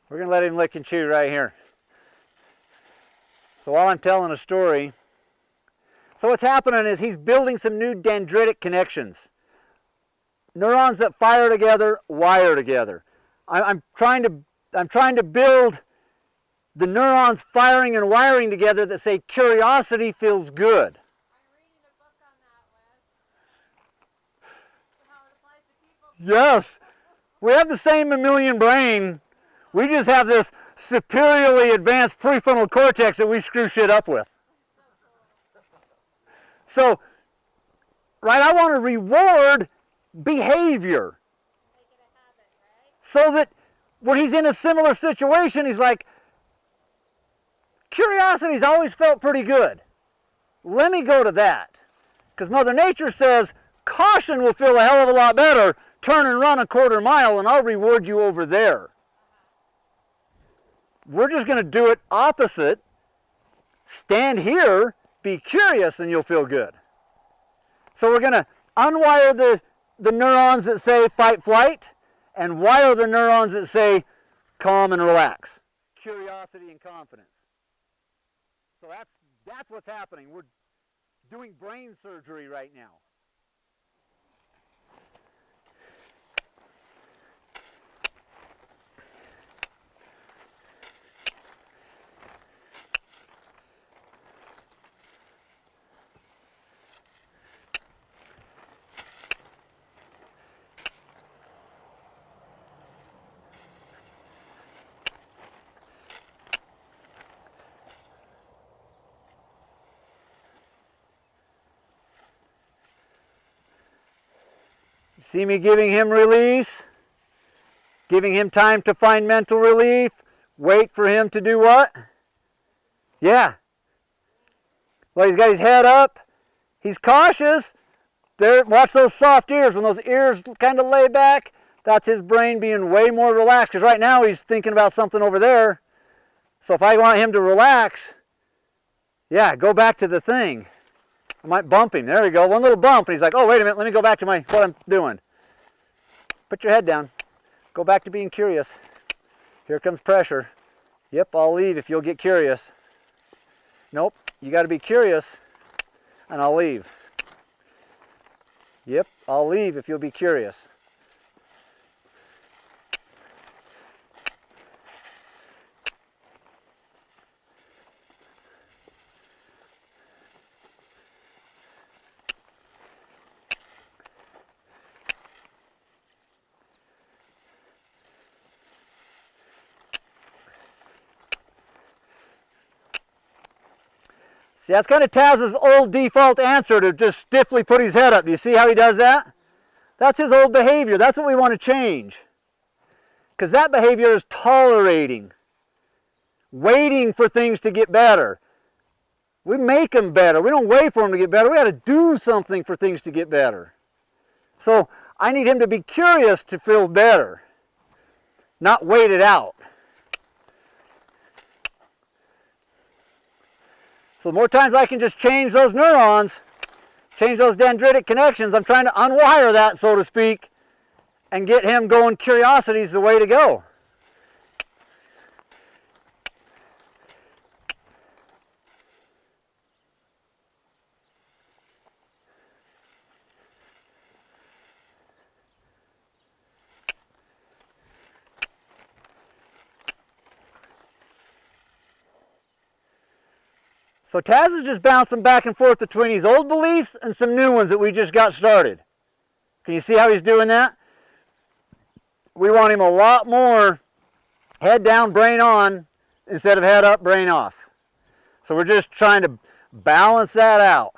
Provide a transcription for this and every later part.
We're going to let him lick and chew right here. So while I'm telling a story, so what's happening is he's building some new dendritic connections. Neurons that fire together, wire together. I'm trying to build the neurons firing and wiring together that say curiosity feels good. I'm reading a book on that, Wes. How it applies to people. Yes. We have the same mammalian brain. We just have this superiorly advanced prefrontal cortex that we screw shit up with. So, right, I want to reward behavior. Make it a habit, right? So that when he's in a similar situation, he's like, curiosity's always felt pretty good. Let me go to that. Because Mother Nature says, caution will feel a hell of a lot better. Turn and run a quarter mile and I'll reward you over there. We're just going to do it opposite. Stand here, be curious, and you'll feel good. So we're going to unwire the neurons that say fight, flight, and wire the neurons that say calm and relax. Curiosity and confidence. So that's what's happening. We're doing brain surgery right now. See me giving him release, giving him time to find mental relief, wait for him to do what? Yeah. Well, he's got his head up, he's cautious. There, watch those soft ears. When those ears kind of lay back, that's his brain being way more relaxed, because right now he's thinking about something over there. So if I want him to relax, yeah, go back to the thing. I might bump him. There we go. One little bump. And he's like, oh, wait a minute. Let me go back to what I'm doing. Put your head down. Go back to being curious. Here comes pressure. Yep, I'll leave if you'll get curious. Nope, you got to be curious, and I'll leave. Yep, I'll leave if you'll be curious. See, that's kind of Taz's old default answer, to just stiffly put his head up. Do you see how he does that? That's his old behavior. That's what we want to change. Because that behavior is tolerating, waiting for things to get better. We make them better. We don't wait for them to get better. We got to do something for things to get better. So I need him to be curious to feel better, not wait it out. So the more times I can just change those neurons, change those dendritic connections, I'm trying to unwire that, so to speak, and get him going. Curiosity is the way to go. So Taz is just bouncing back and forth between his old beliefs and some new ones that we just got started. Can you see how he's doing that? We want him a lot more head down, brain on, instead of head up, brain off. So we're just trying to balance that out.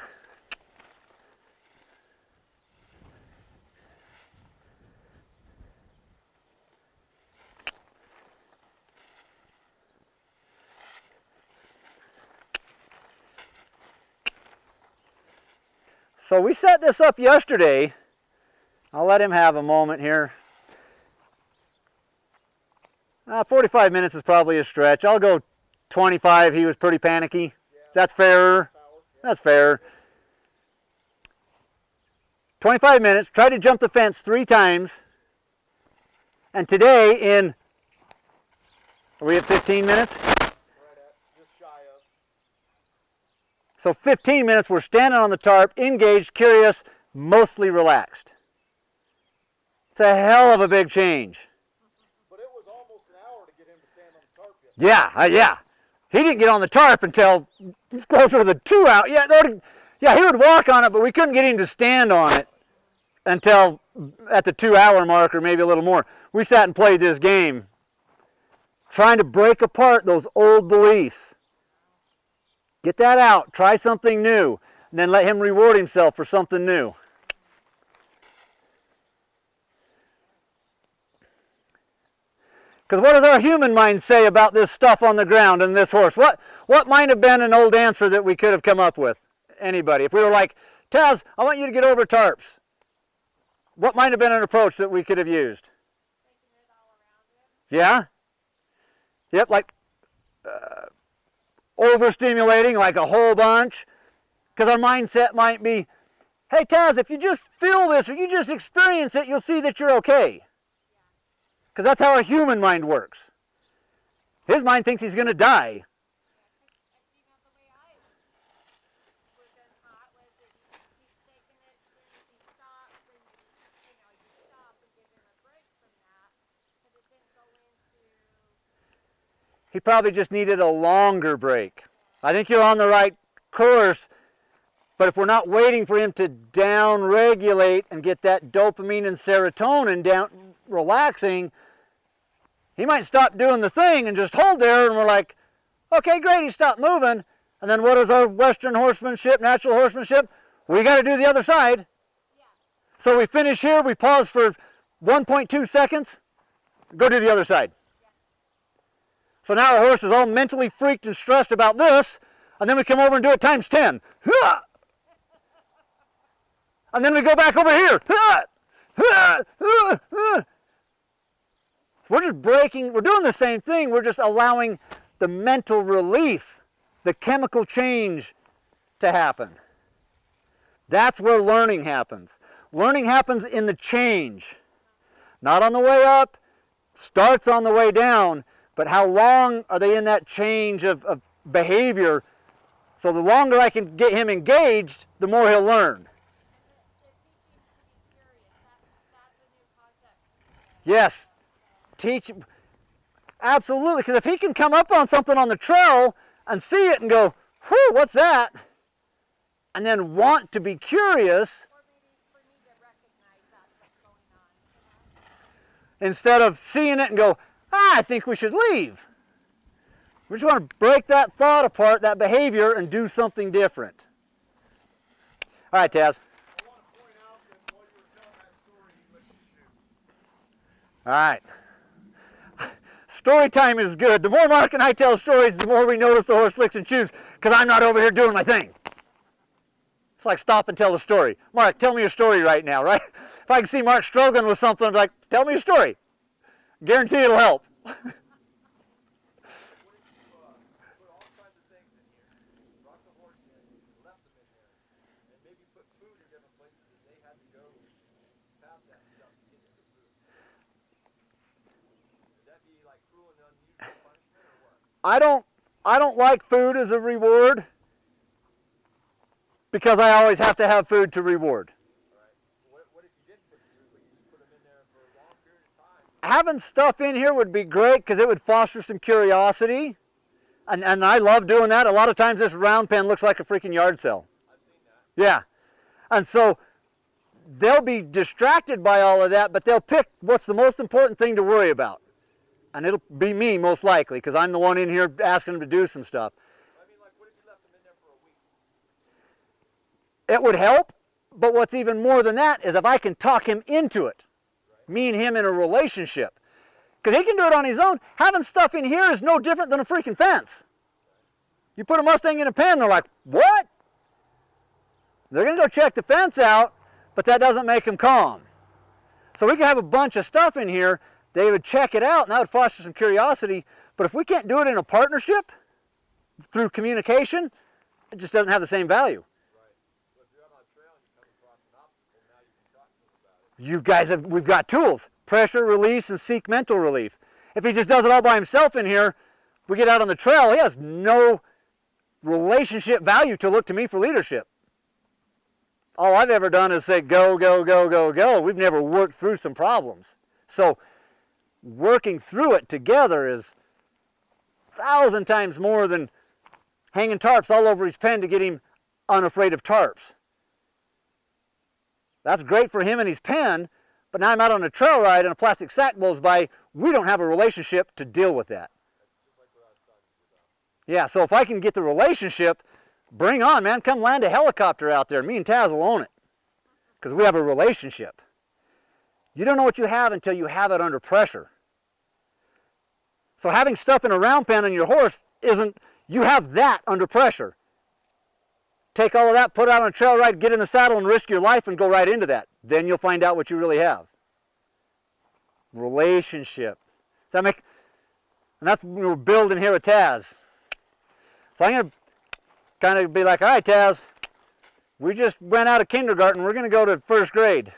So we set this up yesterday. I'll let him have a moment here. 45 minutes is probably a stretch. I'll go 25. He was pretty panicky. Yeah. That's fair. That's fair. 25 minutes. Tried to jump the fence 3 times. And today, in Are we at 15 minutes? Right at, just shy of. So 15 minutes, we're standing on the tarp, engaged, curious, mostly relaxed. It's a hell of a big change. But it was almost an hour to get him to stand on the tarp yesterday. Yeah. He didn't get on the tarp until closer to the 2 hour. Yeah, he would walk on it, but we couldn't get him to stand on it until at the 2 hour mark or maybe a little more. We sat and played this game, trying to break apart those old beliefs. Get that out, try something new, and then let him reward himself for something new. Because what does our human mind say about this stuff on the ground and this horse? What might have been an old answer that we could have come up with? Anybody? If we were like, Taz, I want you to get over tarps. What might have been an approach that we could have used? Taking it all around him. Yeah? Yep, like overstimulating, like a whole bunch. Because our mindset might be, hey Taz, if you just feel this or you just experience it, you'll see that you're okay. Because that's how our human mind works. His mind thinks he's going to die. You know, the way I was been taught was that you keep taking it as soon as he stops, and you stop and give him a break from that, because it didn't go into. He probably just needed a longer break. I think you're on the right course, but if we're not waiting for him to down-regulate and get that dopamine and serotonin down, relaxing, he might stop doing the thing and just hold there, and we're like, okay, great, he stopped moving. And then what is our Western horsemanship, natural horsemanship? We got to do the other side. Yeah. So we finish here, we pause for 1.2 seconds, go do the other side. Yeah. So now our horse is all mentally freaked and stressed about this, and then we come over and do it times 10. And then we go back over here. We're just breaking, we're doing the same thing, we're just allowing the mental relief, the chemical change to happen. That's where learning happens. Learning happens in the change. Not on the way up, starts on the way down, but how long are they in that change of behavior? So the longer I can get him engaged, the more he'll learn. And the teaching to be curious, that's a new concept. Yes. Teach, absolutely, because if he can come up on something on the trail and see it and go, whew, what's that? And then want to be curious, Or maybe for me to recognize that's what's going on. instead of seeing it and go, I think we should leave. We just want to break that thought apart, that behavior, and do something different. All right, Taz. I want to point out that while you were telling that story, he licked your shoe. All right. Story time is good. The more Mark and I tell stories, the more we notice the horse licks and chews, because I'm not over here doing my thing. It's like stop and tell a story. Mark, tell me a story right now, right? If I can see Mark struggling with something, I'm like, tell me a story. Guarantee it'll help. What if you put all kinds of things in here, brought the horse in, left them in there, and maybe put food in different places that they had to go past that stuff to get to the food? Would that be like cruel and unusual punishment or what? I don't like food as a reward because I always have to have food to reward. What if you didn't put the food, but you just put them in there for a long period of time? Having stuff in here would be great because it would foster some curiosity. And I love doing that. A lot of times this round pen looks like a freaking yard sale. I've seen that. Yeah. And so they'll be distracted by all of that, but they'll pick what's the most important thing to worry about. And it'll be me most likely because I'm the one in here asking them to do some stuff. I mean, like, what if you left them in there for a week? It would help, but what's even more than that is if I can talk him into it, me and him in a relationship. Because he can do it on his own. Having stuff in here is no different than a freaking fence. You put a Mustang in a pen, they're like, what? They're going to go check the fence out, but that doesn't make them calm. So we can have a bunch of stuff in here, they would check it out, and that would foster some curiosity. But if we can't do it in a partnership, through communication, it just doesn't have the same value. Right. Well, if you're out on a trail and you come across an obstacle, now you can talk to them about it. You guys have, we've got tools. Pressure, release, and seek mental relief. If he just does it all by himself in here, we get out on the trail, he has no relationship value to look to me for leadership. All I've ever done is say, go, go, go, go, go. We've never worked through some problems. So working through it together is 1,000 times more than hanging tarps all over his pen to get him unafraid of tarps. That's great for him and his pen, but now I'm out on a trail ride and a plastic sack blows by. We don't have a relationship to deal with that. Yeah, so if I can get the relationship, bring on, man. Come land a helicopter out there. Me and Taz will own it because we have a relationship. You don't know what you have until you have it under pressure. So having stuff in a round pen on your horse isn't, you have that under pressure. Take all of that, put it out on a trail ride, get in the saddle and risk your life and go right into that. Then you'll find out what you really have. Relationship. Does that make, and that's what we're building here with Taz. So I'm going to kind of be like, all right, Taz, we just went out of kindergarten. We're going to go to first grade.